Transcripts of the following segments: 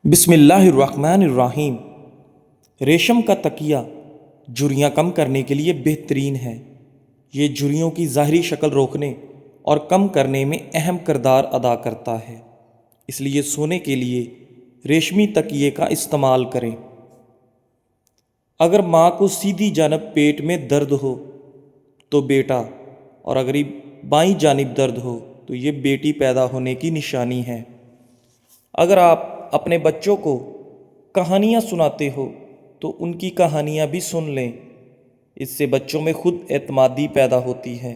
بسم اللہ الرحمن الرحیم۔ ریشم کا تکیہ جھریاں کم کرنے کے لیے بہترین ہے۔ یہ جھریوں کی ظاہری شکل روکنے اور کم کرنے میں اہم کردار ادا کرتا ہے، اس لیے سونے کے لیے ریشمی تکیے کا استعمال کریں۔ اگر ماں کو سیدھی جانب پیٹ میں درد ہو تو بیٹا، اور اگر بائیں جانب درد ہو تو یہ بیٹی پیدا ہونے کی نشانی ہے۔ اگر آپ اپنے بچوں کو کہانیاں سناتے ہو تو ان کی کہانیاں بھی سن لیں، اس سے بچوں میں خود اعتمادی پیدا ہوتی ہے۔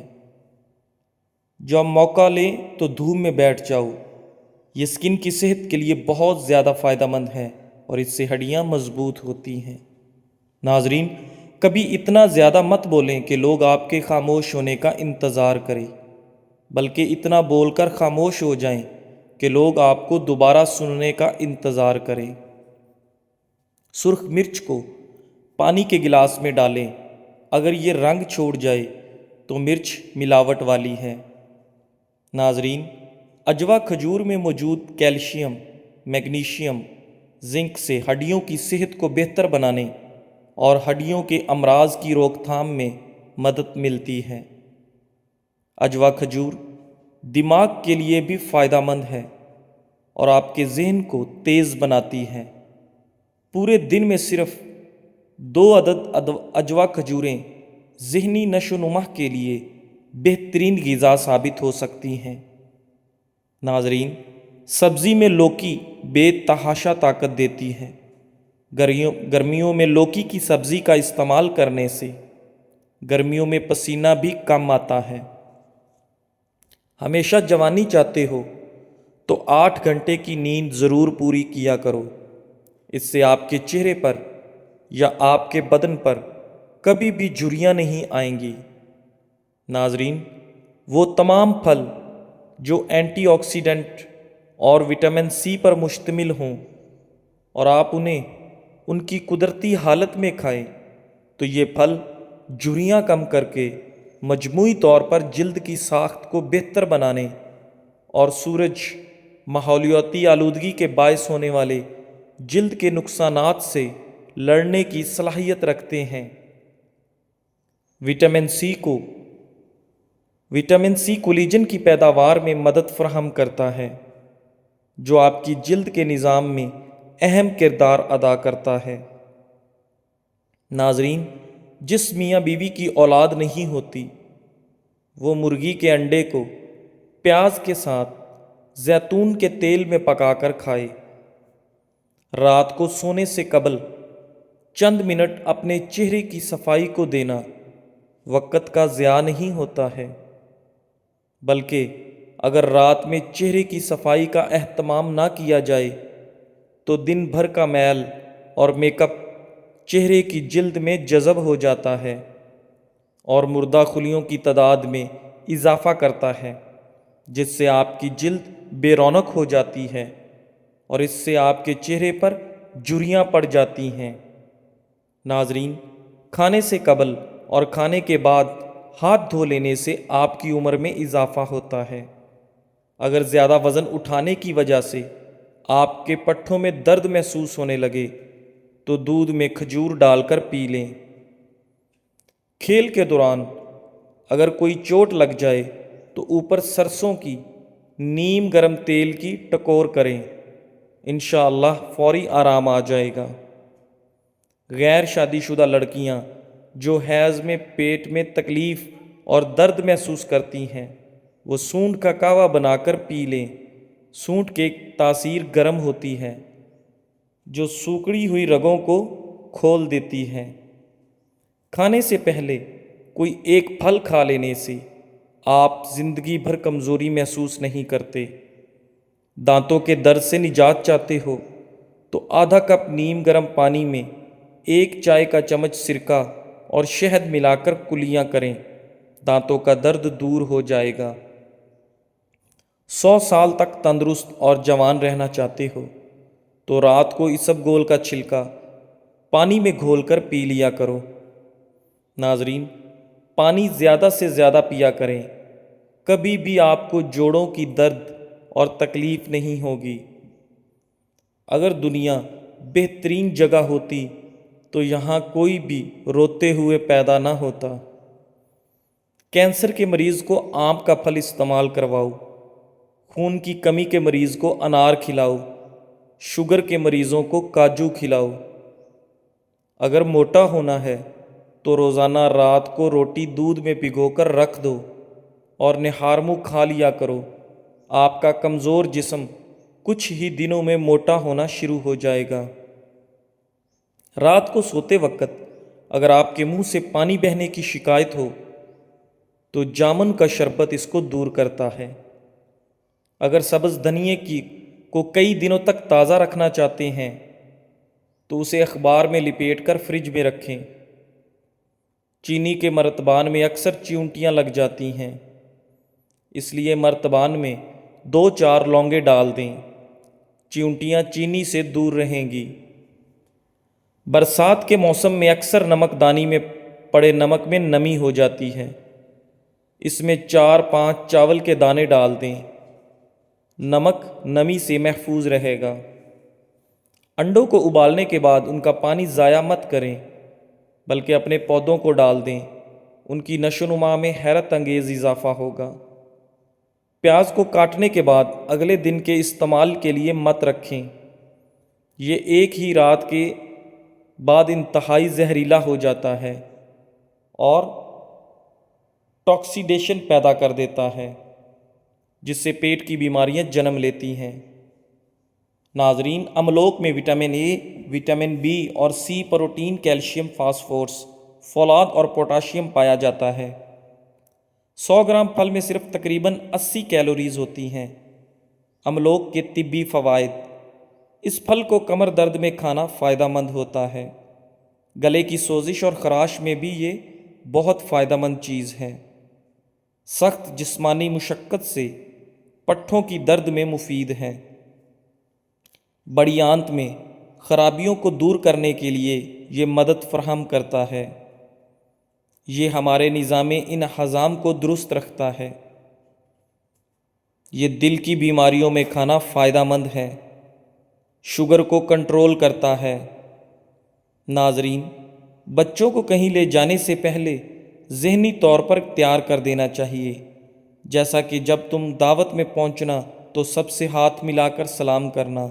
جب موقع لیں تو دھوپ میں بیٹھ جاؤ، یہ سکن کی صحت کے لیے بہت زیادہ فائدہ مند ہے اور اس سے ہڈیاں مضبوط ہوتی ہیں۔ ناظرین، کبھی اتنا زیادہ مت بولیں کہ لوگ آپ کے خاموش ہونے کا انتظار کریں، بلکہ اتنا بول کر خاموش ہو جائیں کہ لوگ آپ کو دوبارہ سننے کا انتظار کریں۔ سرخ مرچ کو پانی کے گلاس میں ڈالیں، اگر یہ رنگ چھوڑ جائے تو مرچ ملاوٹ والی ہے۔ ناظرین، عجوا کھجور میں موجود کیلشیم، میگنیشیم، زنک سے ہڈیوں کی صحت کو بہتر بنانے اور ہڈیوں کے امراض کی روک تھام میں مدد ملتی ہے۔ عجوا کھجور دماغ کے لیے بھی فائدہ مند ہے اور آپ کے ذہن کو تیز بناتی ہے۔ پورے دن میں صرف 2 عدد عجوا کھجوریں ذہنی نشو و نما کے لیے بہترین غذا ثابت ہو سکتی ہیں۔ ناظرین، سبزی میں لوکی بے تحاشا طاقت دیتی ہے۔ گرمیوں میں لوکی کی سبزی کا استعمال کرنے سے گرمیوں میں پسینہ بھی کم آتا ہے۔ ہمیشہ جوانی چاہتے ہو تو 8 گھنٹے کی نیند ضرور پوری کیا کرو، اس سے آپ کے چہرے پر یا آپ کے بدن پر کبھی بھی جھریاں نہیں آئیں گی۔ ناظرین، وہ تمام پھل جو اینٹی آکسیڈنٹ اور وٹامن سی پر مشتمل ہوں اور آپ انہیں ان کی قدرتی حالت میں کھائیں تو یہ پھل جھریاں کم کر کے مجموعی طور پر جلد کی ساخت کو بہتر بنانے اور سورج ماحولیاتی آلودگی کے باعث ہونے والے جلد کے نقصانات سے لڑنے کی صلاحیت رکھتے ہیں۔ وٹامن سی کولیجن کی پیداوار میں مدد فراہم کرتا ہے، جو آپ کی جلد کے نظام میں اہم کردار ادا کرتا ہے۔ ناظرین، جس میاں بیوی کی اولاد نہیں ہوتی وہ مرغی کے انڈے کو پیاز کے ساتھ زیتون کے تیل میں پکا کر کھائے۔ رات کو سونے سے قبل چند منٹ اپنے چہرے کی صفائی کو دینا وقت کا ضیاع نہیں ہوتا ہے، بلکہ اگر رات میں چہرے کی صفائی کا اہتمام نہ کیا جائے تو دن بھر کا میل اور میک اپ چہرے کی جلد میں جذب ہو جاتا ہے اور مردہ خلیوں کی تعداد میں اضافہ کرتا ہے، جس سے آپ کی جلد بے رونق ہو جاتی ہے اور اس سے آپ کے چہرے پر جھریاں پڑ جاتی ہیں۔ ناظرین، کھانے سے قبل اور کھانے کے بعد ہاتھ دھو لینے سے آپ کی عمر میں اضافہ ہوتا ہے۔ اگر زیادہ وزن اٹھانے کی وجہ سے آپ کے پٹھوں میں درد محسوس ہونے لگے تو دودھ میں کھجور ڈال کر پی لیں۔ کھیل کے دوران اگر کوئی چوٹ لگ جائے تو اوپر سرسوں کی نیم گرم تیل کی ٹکور کریں، انشاءاللہ فوری آرام آ جائے گا۔ غیر شادی شدہ لڑکیاں جو حیض میں پیٹ میں تکلیف اور درد محسوس کرتی ہیں وہ سونڈ کا کہوہ بنا کر پی لیں۔ سونڈ کی تاثیر گرم ہوتی ہے جو سوکڑی ہوئی رگوں کو کھول دیتی ہے۔ کھانے سے پہلے کوئی ایک پھل کھا لینے سے آپ زندگی بھر کمزوری محسوس نہیں کرتے۔ دانتوں کے درد سے نجات چاہتے ہو تو آدھا کپ نیم گرم پانی میں 1 چائے کا چمچ سرکہ اور شہد ملا کر کلیاں کریں، دانتوں کا درد دور ہو جائے گا۔ 100 سال تک تندرست اور جوان رہنا چاہتے ہو تو رات کو اسب گول کا چھلکا پانی میں گھول کر پی لیا کرو۔ ناظرین، پانی زیادہ سے زیادہ پیا کریں، کبھی بھی آپ کو جوڑوں کی درد اور تکلیف نہیں ہوگی۔ اگر دنیا بہترین جگہ ہوتی تو یہاں کوئی بھی روتے ہوئے پیدا نہ ہوتا۔ کینسر کے مریض کو آم کا پھل استعمال کرواؤ، خون کی کمی کے مریض کو انار کھلاؤ، شوگر کے مریضوں کو کاجو کھلاؤ۔ اگر موٹا ہونا ہے تو روزانہ رات کو روٹی دودھ میں بھگو کر رکھ دو اور نہار منہ کھا لیا کرو۔ آپ کا کمزور جسم کچھ ہی دنوں میں موٹا ہونا شروع ہو جائے گا۔ رات کو سوتے وقت اگر آپ کے منہ سے پانی بہنے کی شکایت ہو تو جامن کا شربت اس کو دور کرتا ہے۔ اگر سبز دھنیے کو کئی دنوں تک تازہ رکھنا چاہتے ہیں تو اسے اخبار میں لپیٹ کر فریج میں رکھیں۔ چینی کے مرتبان میں اکثر چیونٹیاں لگ جاتی ہیں، اس لیے مرتبان میں 2-4 لونگیں ڈال دیں، چیونٹیاں چینی سے دور رہیں گی۔ برسات کے موسم میں اکثر نمک دانی میں پڑے نمک میں نمی ہو جاتی ہے، اس میں 4-5 چاول کے دانے ڈال دیں، نمک نمی سے محفوظ رہے گا۔ انڈوں کو ابالنے کے بعد ان کا پانی ضائع مت کریں، بلکہ اپنے پودوں کو ڈال دیں، ان کی نشو و نما میں حیرت انگیز اضافہ ہوگا۔ پیاز کو کاٹنے کے بعد اگلے دن کے استعمال کے لیے مت رکھیں، یہ ایک ہی رات کے بعد انتہائی زہریلا ہو جاتا ہے اور ٹاکسیڈیشن پیدا کر دیتا ہے، جس سے پیٹ کی بیماریاں جنم لیتی ہیں۔ ناظرین، املوک میں وٹامن اے، وٹامن بی اور سی، پروٹین، کیلشیم، فاسفورس، فولاد اور پوٹاشیم پایا جاتا ہے۔ 100 گرام پھل میں صرف تقریباً 80 کیلوریز ہوتی ہیں۔ املوک کے طبی فوائد: اس پھل کو کمر درد میں کھانا فائدہ مند ہوتا ہے۔ گلے کی سوزش اور خراش میں بھی یہ بہت فائدہ مند چیز ہے۔ سخت جسمانی مشقت سے پٹھوں کی درد میں مفید ہے۔ بڑی آنت میں خرابیوں کو دور کرنے کے لیے یہ مدد فراہم کرتا ہے۔ یہ ہمارے نظام انہضام کو درست رکھتا ہے۔ یہ دل کی بیماریوں میں کھانا فائدہ مند ہے۔ شوگر کو کنٹرول کرتا ہے۔ ناظرین، بچوں کو کہیں لے جانے سے پہلے ذہنی طور پر تیار کر دینا چاہیے، جیسا کہ جب تم دعوت میں پہنچنا تو سب سے ہاتھ ملا کر سلام کرنا،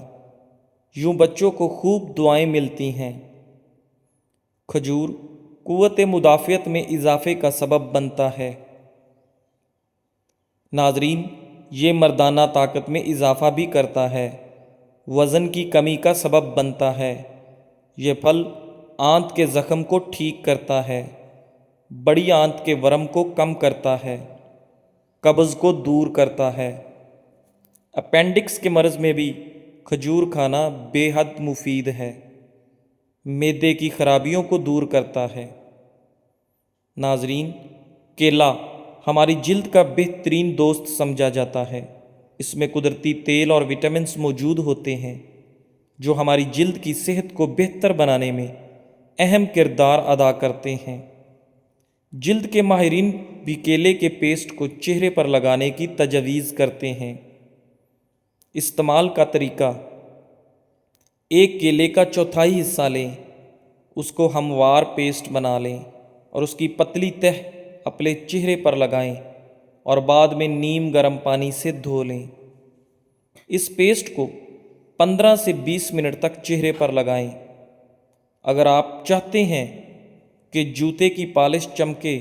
یوں بچوں کو خوب دعائیں ملتی ہیں۔ کھجور قوت مدافعت میں اضافے کا سبب بنتا ہے۔ ناظرین، یہ مردانہ طاقت میں اضافہ بھی کرتا ہے، وزن کی کمی کا سبب بنتا ہے۔ یہ پھل آنت کے زخم کو ٹھیک کرتا ہے، بڑی آنت کے ورم کو کم کرتا ہے، قبض کو دور کرتا ہے۔ اپینڈکس کے مرض میں بھی کھجور کھانا بے حد مفید ہے، معدے کی خرابیوں کو دور کرتا ہے۔ ناظرین، کیلا ہماری جلد کا بہترین دوست سمجھا جاتا ہے۔ اس میں قدرتی تیل اور وٹامنز موجود ہوتے ہیں جو ہماری جلد کی صحت کو بہتر بنانے میں اہم کردار ادا کرتے ہیں۔ جلد کے ماہرین بھی کیلے کے پیسٹ کو چہرے پر لگانے کی تجویز کرتے ہیں۔ استعمال کا طریقہ: ایک کیلے کا چوتھائی حصہ لیں، اس کو ہموار پیسٹ بنا لیں اور اس کی پتلی تہ اپنے چہرے پر لگائیں اور بعد میں نیم گرم پانی سے دھو لیں۔ اس پیسٹ کو 15 سے 20 منٹ تک چہرے پر لگائیں۔ اگر آپ چاہتے ہیں کہ جوتے کی پالش چمکے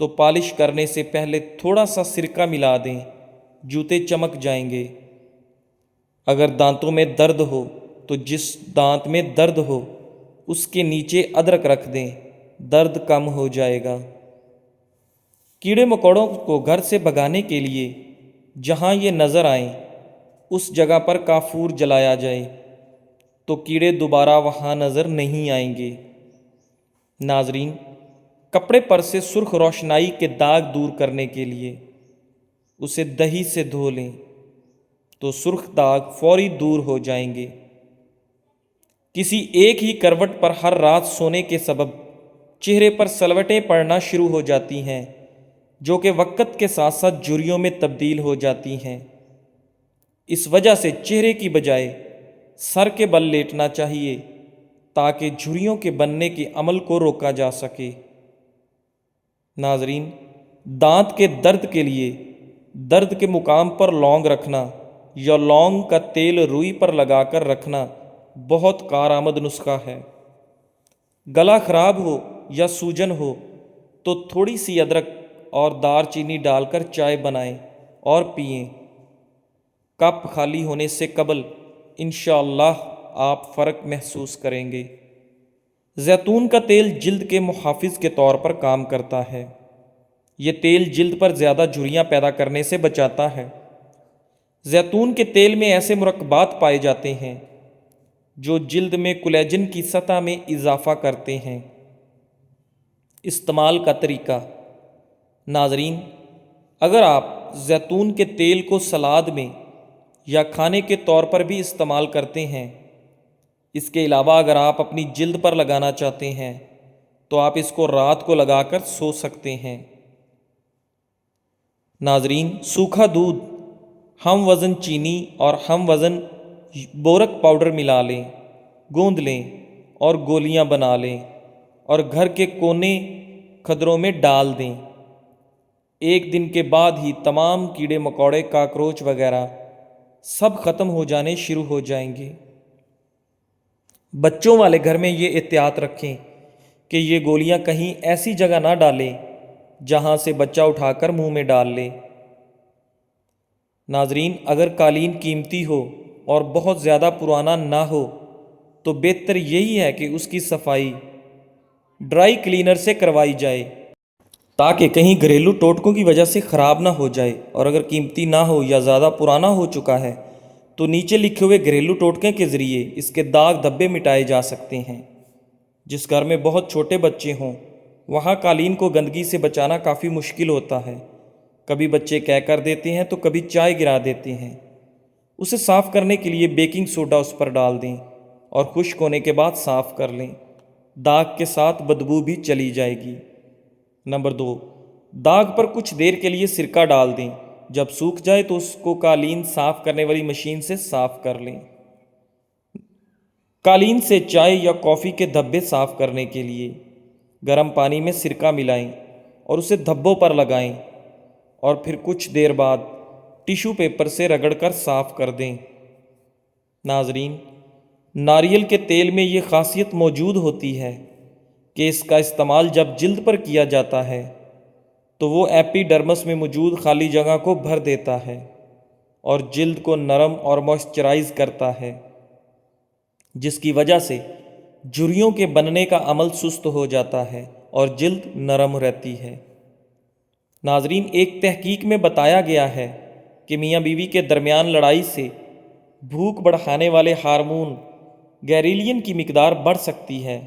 تو پالش کرنے سے پہلے تھوڑا سا سرکہ ملا دیں، جوتے چمک جائیں گے۔ اگر دانتوں میں درد ہو تو جس دانت میں درد ہو اس کے نیچے ادرک رکھ دیں، درد کم ہو جائے گا۔ کیڑے مکوڑوں کو گھر سے بھگانے کے لیے جہاں یہ نظر آئیں اس جگہ پر کافور جلایا جائے تو کیڑے دوبارہ وہاں نظر نہیں آئیں گے۔ ناظرین، کپڑے پر سے سرخ روشنائی کے داغ دور کرنے کے لیے اسے دہی سے دھو لیں تو سرخ داغ فوری دور ہو جائیں گے۔ کسی ایک ہی کروٹ پر ہر رات سونے کے سبب چہرے پر سلوٹیں پڑنا شروع ہو جاتی ہیں، جو کہ وقت کے ساتھ ساتھ جھریوں میں تبدیل ہو جاتی ہیں۔ اس وجہ سے چہرے کی بجائے سر کے بل لیٹنا چاہیے تاکہ جھریوں کے بننے کے عمل کو روکا جا سکے۔ ناظرین، دانت کے درد کے لیے درد کے مقام پر لونگ رکھنا یا لونگ کا تیل روئی پر لگا کر رکھنا بہت کارآمد نسخہ ہے۔ گلا خراب ہو یا سوجن ہو تو تھوڑی سی ادرک اور دار چینی ڈال کر چائے بنائیں اور پئیں۔ کپ خالی ہونے سے قبل انشاءاللہ آپ فرق محسوس کریں گے۔ زیتون کا تیل جلد کے محافظ کے طور پر کام کرتا ہے۔ یہ تیل جلد پر زیادہ جھریاں پیدا کرنے سے بچاتا ہے۔ زیتون کے تیل میں ایسے مرکبات پائے جاتے ہیں جو جلد میں کولیجن کی سطح میں اضافہ کرتے ہیں۔ استعمال کا طریقہ۔ ناظرین، اگر آپ زیتون کے تیل کو سلاد میں یا کھانے کے طور پر بھی استعمال کرتے ہیں، اس کے علاوہ اگر آپ اپنی جلد پر لگانا چاہتے ہیں تو آپ اس کو رات کو لگا کر سو سکتے ہیں۔ ناظرین، سوکھا دودھ، ہم وزن چینی اور ہم وزن بورک پاؤڈر ملا لیں، گوندھ لیں اور گولیاں بنا لیں اور گھر کے کونے کھدروں میں ڈال دیں۔ ایک دن کے بعد ہی تمام کیڑے مکوڑے، کاکروچ وغیرہ سب ختم ہو جانے شروع ہو جائیں گے۔ بچوں والے گھر میں یہ احتیاط رکھیں کہ یہ گولیاں کہیں ایسی جگہ نہ ڈالیں جہاں سے بچہ اٹھا کر منہ میں ڈال لے۔ ناظرین، اگر قالین قیمتی ہو اور بہت زیادہ پرانا نہ ہو تو بہتر یہی ہے کہ اس کی صفائی ڈرائی کلینر سے کروائی جائے تاکہ کہیں گھریلو ٹوٹکوں کی وجہ سے خراب نہ ہو جائے، اور اگر قیمتی نہ ہو یا زیادہ پرانا ہو چکا ہے تو نیچے لکھے ہوئے گھریلو ٹوٹکے کے ذریعے اس کے داغ دھبے مٹائے جا سکتے ہیں۔ جس گھر میں بہت چھوٹے بچے ہوں وہاں قالین کو گندگی سے بچانا کافی مشکل ہوتا ہے۔ کبھی بچے کہہ کر دیتے ہیں تو کبھی چائے گرا دیتے ہیں۔ اسے صاف کرنے کے لیے بیکنگ سوڈا اس پر ڈال دیں اور خشک ہونے کے بعد صاف کر لیں۔ داغ کے ساتھ بدبو بھی چلی جائے گی۔ نمبر 2، داغ پر کچھ دیر کے لیے سرکہ ڈال دیں۔ جب سوکھ جائے تو اس کو قالین صاف کرنے والی مشین سے صاف کر لیں۔ قالین سے چائے یا کافی کے دھبے صاف کرنے کے لیے گرم پانی میں سرکہ ملائیں اور اسے دھبوں پر لگائیں اور پھر کچھ دیر بعد ٹیشو پیپر سے رگڑ کر صاف کر دیں۔ ناظرین، ناریل کے تیل میں یہ خاصیت موجود ہوتی ہے کہ اس کا استعمال جب جلد پر کیا جاتا ہے تو وہ ایپی ڈرمس میں موجود خالی جگہ کو بھر دیتا ہے اور جلد کو نرم اور موئسچرائز کرتا ہے، جس کی وجہ سے جھریوں کے بننے کا عمل سست ہو جاتا ہے اور جلد نرم رہتی ہے۔ ناظرین، ایک تحقیق میں بتایا گیا ہے کہ میاں بیوی کے درمیان لڑائی سے بھوک بڑھانے والے ہارمون گیریلین کی مقدار بڑھ سکتی ہے،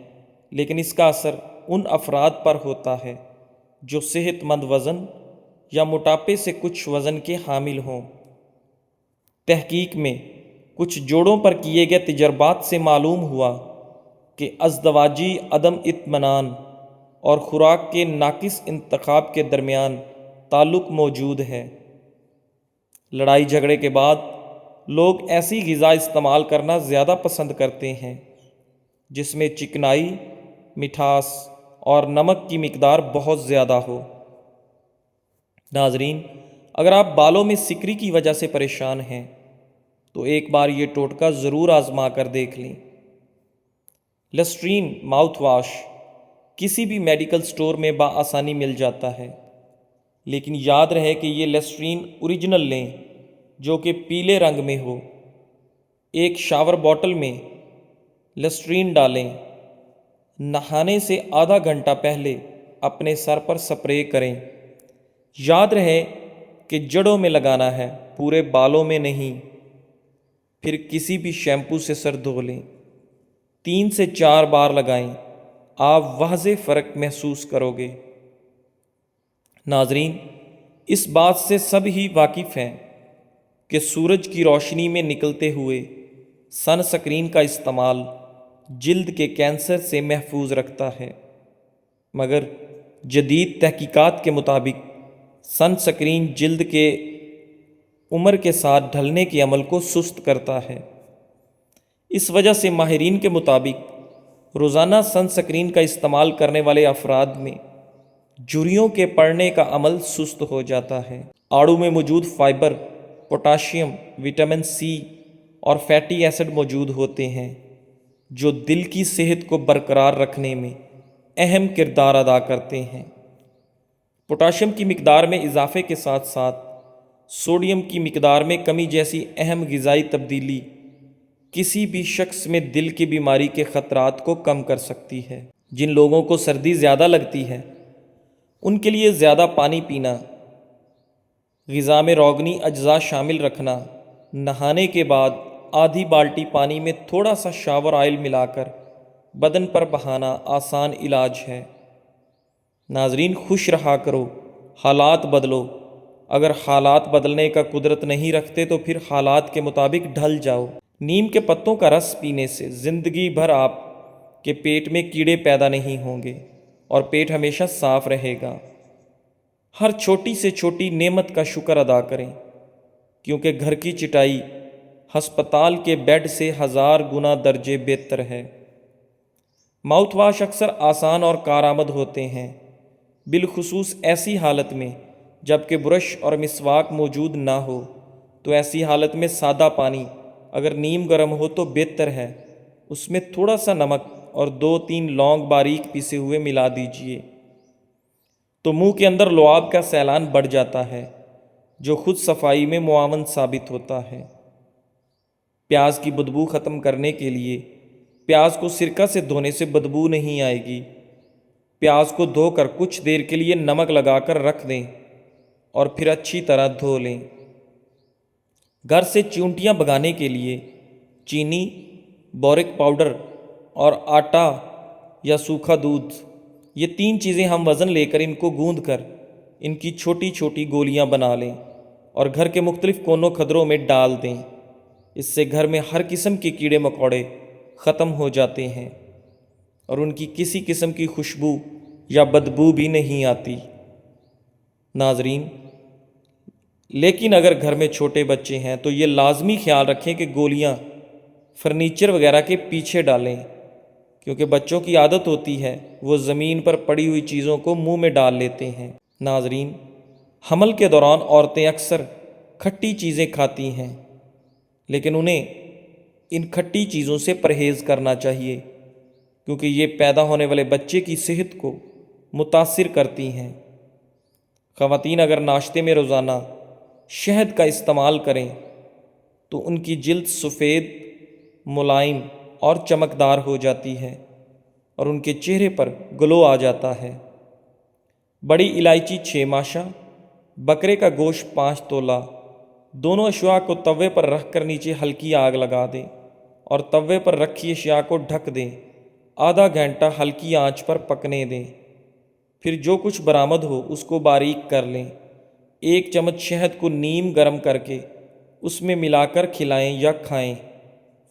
لیکن اس کا اثر ان افراد پر ہوتا ہے جو صحت مند وزن یا موٹاپے سے کچھ وزن کے حامل ہوں۔ تحقیق میں کچھ جوڑوں پر کیے گئے تجربات سے معلوم ہوا کہ ازدواجی عدم اطمینان اور خوراک کے ناقص انتخاب کے درمیان تعلق موجود ہے۔ لڑائی جھگڑے کے بعد لوگ ایسی غذا استعمال کرنا زیادہ پسند کرتے ہیں جس میں چکنائی، مٹھاس اور نمک کی مقدار بہت زیادہ ہو۔ ناظرین، اگر آپ بالوں میں سکری کی وجہ سے پریشان ہیں تو ایک بار یہ ٹوٹکا ضرور آزما کر دیکھ لیں۔ لسٹرین ماؤتھ واش کسی بھی میڈیکل سٹور میں بآسانی مل جاتا ہے، لیکن یاد رہے کہ یہ لسٹرین اوریجنل لیں جو کہ پیلے رنگ میں ہو۔ ایک شاور بوتل میں لسٹرین ڈالیں، نہانے سے آدھا گھنٹہ پہلے اپنے سر پر سپرے کریں۔ یاد رہے کہ جڑوں میں لگانا ہے، پورے بالوں میں نہیں۔ پھر کسی بھی شیمپو سے سر دھو لیں، 3 سے 4 بار لگائیں، آپ واضح فرق محسوس کرو گے۔ ناظرین، اس بات سے سب ہی واقف ہیں کہ سورج کی روشنی میں نکلتے ہوئے سن سکرین کا استعمال جلد کے کینسر سے محفوظ رکھتا ہے، مگر جدید تحقیقات کے مطابق سن سکرین جلد کے عمر کے ساتھ ڈھلنے کے عمل کو سست کرتا ہے۔ اس وجہ سے ماہرین کے مطابق روزانہ سن سکرین کا استعمال کرنے والے افراد میں جھریوں کے پڑنے کا عمل سست ہو جاتا ہے۔ آڑو میں موجود فائبر، پوٹاشیم، وٹامن سی اور فیٹی ایسڈ موجود ہوتے ہیں جو دل کی صحت کو برقرار رکھنے میں اہم کردار ادا کرتے ہیں۔ پوٹاشیم کی مقدار میں اضافے کے ساتھ ساتھ سوڈیم کی مقدار میں کمی جیسی اہم غذائی تبدیلی کسی بھی شخص میں دل کی بیماری کے خطرات کو کم کر سکتی ہے۔ جن لوگوں کو سردی زیادہ لگتی ہے ان کے لیے زیادہ پانی پینا، غذا میں روغنی اجزاء شامل رکھنا، نہانے کے بعد آدھی بالٹی پانی میں تھوڑا سا شاور آئل ملا کر بدن پر بہانا آسان علاج ہے۔ ناظرین، خوش رہا کرو، حالات بدلو۔ اگر حالات بدلنے کا قدرت نہیں رکھتے تو پھر حالات کے مطابق ڈھل جاؤ۔ نیم کے پتوں کا رس پینے سے زندگی بھر آپ کے پیٹ میں کیڑے پیدا نہیں ہوں گے اور پیٹ ہمیشہ صاف رہے گا۔ ہر چھوٹی سے چھوٹی نعمت کا شکر ادا کریں، کیونکہ گھر کی چٹائی ہسپتال کے بیڈ سے 1000 گنا درجے بہتر ہے۔ ماؤتھ واش اکثر آسان اور کارآمد ہوتے ہیں، بالخصوص ایسی حالت میں جب کہ برش اور مسواک موجود نہ ہو۔ تو ایسی حالت میں سادہ پانی اگر نیم گرم ہو تو بہتر ہے، اس میں تھوڑا سا نمک اور 2-3 لونگ باریک پیسے ہوئے ملا دیجئے تو منہ کے اندر لعاب کا سیلان بڑھ جاتا ہے جو خود صفائی میں معاون ثابت ہوتا ہے۔ پیاز کی بدبو ختم کرنے کے لیے پیاز کو سرکہ سے دھونے سے بدبو نہیں آئے گی۔ پیاز کو دھو کر کچھ دیر کے لیے نمک لگا کر رکھ دیں اور پھر اچھی طرح دھو لیں۔ گھر سے چیونٹیاں بھگانے کے لیے چینی، بورک پاؤڈر اور آٹا یا سوکھا دودھ، یہ 3 چیزیں ہم وزن لے کر ان کو گوندھ کر ان کی چھوٹی چھوٹی گولیاں بنا لیں اور گھر کے مختلف کونوں خدروں میں ڈال دیں۔ اس سے گھر میں ہر قسم کے کیڑے مکوڑے ختم ہو جاتے ہیں اور ان کی کسی قسم کی خوشبو یا بدبو بھی نہیں آتی۔ ناظرین، لیکن اگر گھر میں چھوٹے بچے ہیں تو یہ لازمی خیال رکھیں کہ گولیاں فرنیچر وغیرہ کے پیچھے ڈالیں، کیونکہ بچوں کی عادت ہوتی ہے وہ زمین پر پڑی ہوئی چیزوں کو منہ میں ڈال لیتے ہیں۔ ناظرین، حمل کے دوران عورتیں اکثر کھٹی چیزیں کھاتی ہیں، لیکن انہیں ان کھٹی چیزوں سے پرہیز کرنا چاہیے کیونکہ یہ پیدا ہونے والے بچے کی صحت کو متاثر کرتی ہیں۔ خواتین اگر ناشتے میں روزانہ شہد کا استعمال کریں تو ان کی جلد سفید، ملائم اور چمکدار ہو جاتی ہے اور ان کے چہرے پر گلو آ جاتا ہے۔ بڑی الائچی 6 ماشا، بکرے کا گوشت 5 تولہ، دونوں اشیاء کو توے پر رکھ کر نیچے ہلکی آگ لگا دیں اور توے پر رکھی اشیاء کو ڈھک دیں۔ آدھا گھنٹہ ہلکی آنچ پر پکنے دیں، پھر جو کچھ برآمد ہو اس کو باریک کر لیں۔ 1 چمچ شہد کو نیم گرم کر کے اس میں ملا کر کھلائیں یا کھائیں۔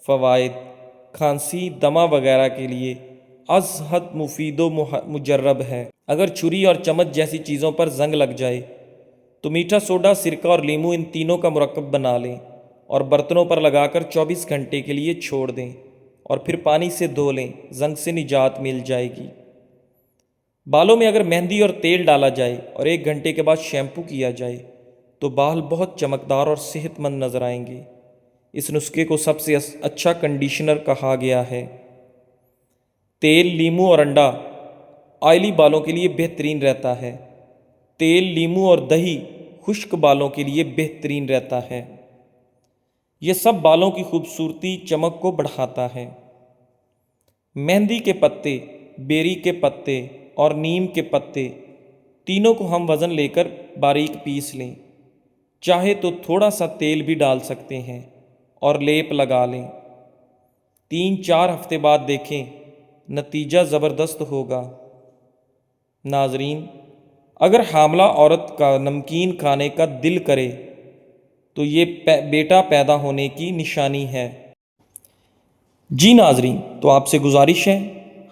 فوائد: کھانسی، دمہ وغیرہ کے لیے از حد مفید و مجرب ہے۔ اگر چھری اور چمچ جیسی چیزوں پر زنگ لگ جائے تو میٹھا سوڈا، سرکہ اور لیمو، ان تینوں کا مرکب بنا لیں اور برتنوں پر لگا کر 24 گھنٹے کے لیے چھوڑ دیں اور پھر پانی سے دھو لیں، زنگ سے نجات مل جائے گی۔ بالوں میں اگر مہندی اور تیل ڈالا جائے اور 1 گھنٹے کے بعد شیمپو کیا جائے تو بال بہت چمکدار اور صحت مند نظر آئیں گے۔ اس نسخے کو سب سے اچھا کنڈیشنر کہا گیا ہے۔ تیل، لیمو اور انڈا آئلی بالوں کے لیے بہترین رہتا ہے۔ تیل، لیمو اور دہی خشک بالوں کے لیے بہترین رہتا ہے۔ یہ سب بالوں کی خوبصورتی، چمک کو بڑھاتا ہے۔ مہندی کے پتے، بیری کے پتے اور نیم کے پتے تینوں کو ہم وزن لے کر باریک پیس لیں، چاہے تو تھوڑا سا تیل بھی ڈال سکتے ہیں اور لیپ لگا لیں۔ 3-4 ہفتے بعد دیکھیں، نتیجہ زبردست ہوگا۔ ناظرین، اگر حاملہ عورت کا نمکین کھانے کا دل کرے تو یہ بیٹا پیدا ہونے کی نشانی ہے۔ جی ناظرین، تو آپ سے گزارش ہے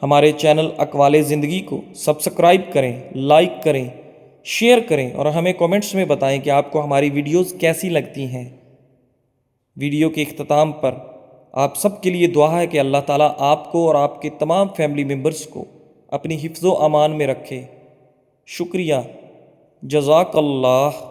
ہمارے چینل اقوال زندگی کو سبسکرائب کریں، لائک کریں، شیئر کریں اور ہمیں کومنٹس میں بتائیں کہ آپ کو ہماری ویڈیوز کیسی لگتی ہیں۔ ویڈیو کے اختتام پر آپ سب کے لیے دعا ہے کہ اللہ تعالیٰ آپ کو اور آپ کے تمام فیملی ممبرس کو اپنی حفظ و امان میں رکھے۔ شکریہ، جزاک اللہ۔